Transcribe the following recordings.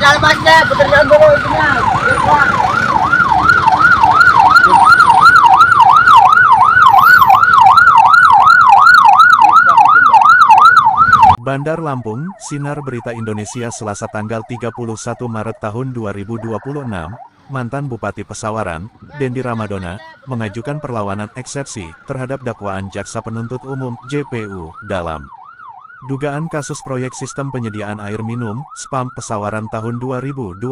alamatnya, pekerjaan dulu itunya. Bandar Lampung, Sinar Berita Indonesia Selasa tanggal 31 Maret tahun 2026, mantan Bupati Pesawaran, Dendi Ramadona, mengajukan perlawanan eksepsi terhadap dakwaan Jaksa Penuntut Umum (JPU) dalam dugaan kasus proyek sistem penyediaan air minum (SPAM) Pesawaran tahun 2022.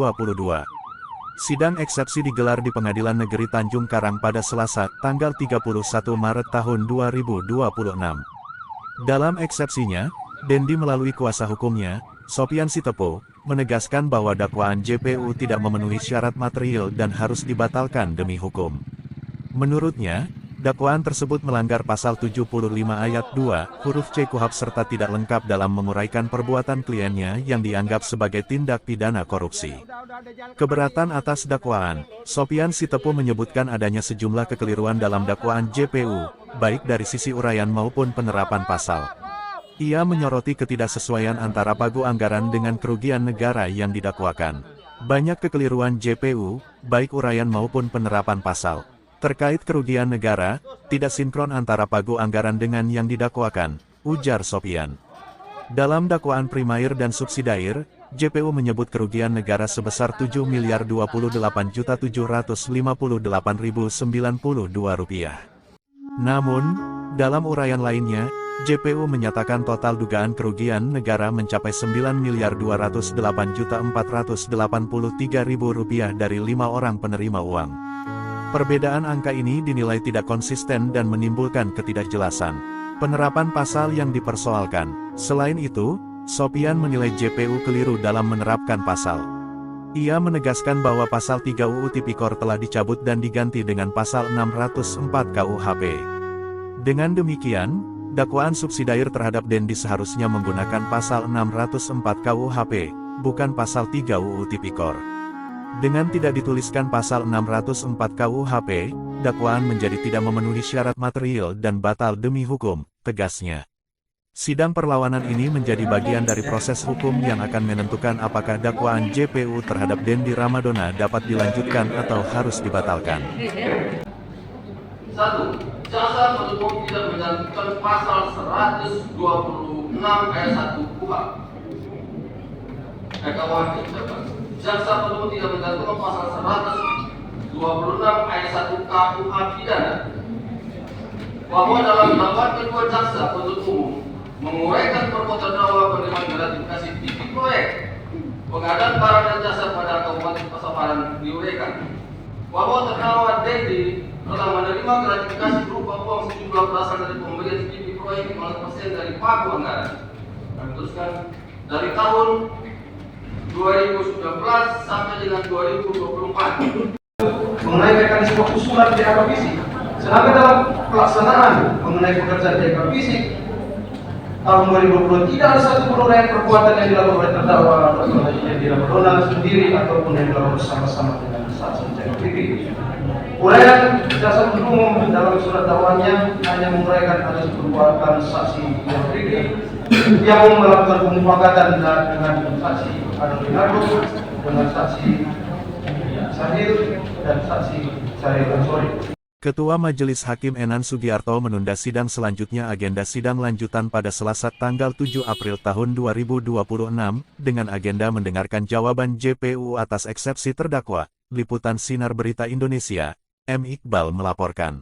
Sidang eksepsi digelar di Pengadilan Negeri Tanjung Karang pada Selasa, tanggal 31 Maret tahun 2026. Dalam eksepsinya, Dendi melalui kuasa hukumnya, Sopian Sitepo, menegaskan bahwa dakwaan JPU tidak memenuhi syarat material dan harus dibatalkan demi hukum. Menurutnya, dakwaan tersebut melanggar pasal 75 ayat 2, huruf C KUHP serta tidak lengkap dalam menguraikan perbuatan kliennya yang dianggap sebagai tindak pidana korupsi. Keberatan atas dakwaan, Sopian Sitepo menyebutkan adanya sejumlah kekeliruan dalam dakwaan JPU, baik dari sisi uraian maupun penerapan pasal. Ia menyoroti ketidaksesuaian antara pagu anggaran dengan kerugian negara yang didakwakan. Banyak kekeliruan JPU, baik uraian maupun penerapan pasal. Terkait kerugian negara, tidak sinkron antara pagu anggaran dengan yang didakwakan, ujar Sopian. Dalam dakwaan primair dan subsidiair, JPU menyebut kerugian negara sebesar Rp7.288.758.092. Namun, dalam uraian lainnya, JPU menyatakan total dugaan kerugian negara mencapai Rp9.208.483.000 dari 5 orang penerima uang. Perbedaan angka ini dinilai tidak konsisten dan menimbulkan ketidakjelasan penerapan pasal yang dipersoalkan. Selain itu, Sopian menilai JPU keliru dalam menerapkan pasal. Ia menegaskan bahwa pasal 3 UU Tipikor telah dicabut dan diganti dengan pasal 604 KUHP. Dengan demikian, dakwaan subsidiair terhadap Dendi seharusnya menggunakan pasal 604 KUHP, bukan pasal 3 UU Tipikor. Dengan tidak dituliskan pasal 604 KUHP, dakwaan menjadi tidak memenuhi syarat material dan batal demi hukum, tegasnya. Sidang perlawanan ini menjadi bagian dari proses hukum yang akan menentukan apakah dakwaan JPU terhadap Dendi Ramadona dapat dilanjutkan atau harus dibatalkan. 1. Jaksa penuntut umum tidak menjalankan pasal 126 ayat 1 KUHP. Jaksa penuntut tidak menjalankan pasal 126 ayat 1 KUHP pidana bahwa dalam dakwaan kedua jaksa penuntut umum menguraikan perbuatan terdakwa penerimaan gratifikasi TV proyek pengadaan barang dan jasa pada Kabupaten Pesawaran diuraikan bahwa terdakwa Dendi telah menerima gratifikasi berupa uang sejumlah berasal dari pembelian TV proyek 5% dari pagu anggaran. Kami teruskan dari tahun 2019 sampai dengan 2024 mengenai mekanisme usulan DAK fisik. Sedangkan dalam pelaksanaan mengenai pekerjaan DAK fisik tahun 2020 tidak ada satu uraian perbuatan yang dilakukan oleh terdakwa yang dilakukan sendiri ataupun yang dilakukan bersama-sama dengan saksi JPU. Uraian jaksa penuntut umum dalam surat dakwaannya hanya menguraikan atas perbuatan saksi JPU yang melakukan pemufakatan dengan saksi Adolfinardo, dengan saksi Sahir dan saksi Syarif Ansori. Ketua Majelis Hakim Enan Sugiarto menunda sidang selanjutnya. Agenda sidang lanjutan pada Selasa tanggal 7 April tahun 2026, dengan agenda mendengarkan jawaban JPU atas eksepsi terdakwa. Liputan Sinar Berita Indonesia, M. Iqbal melaporkan.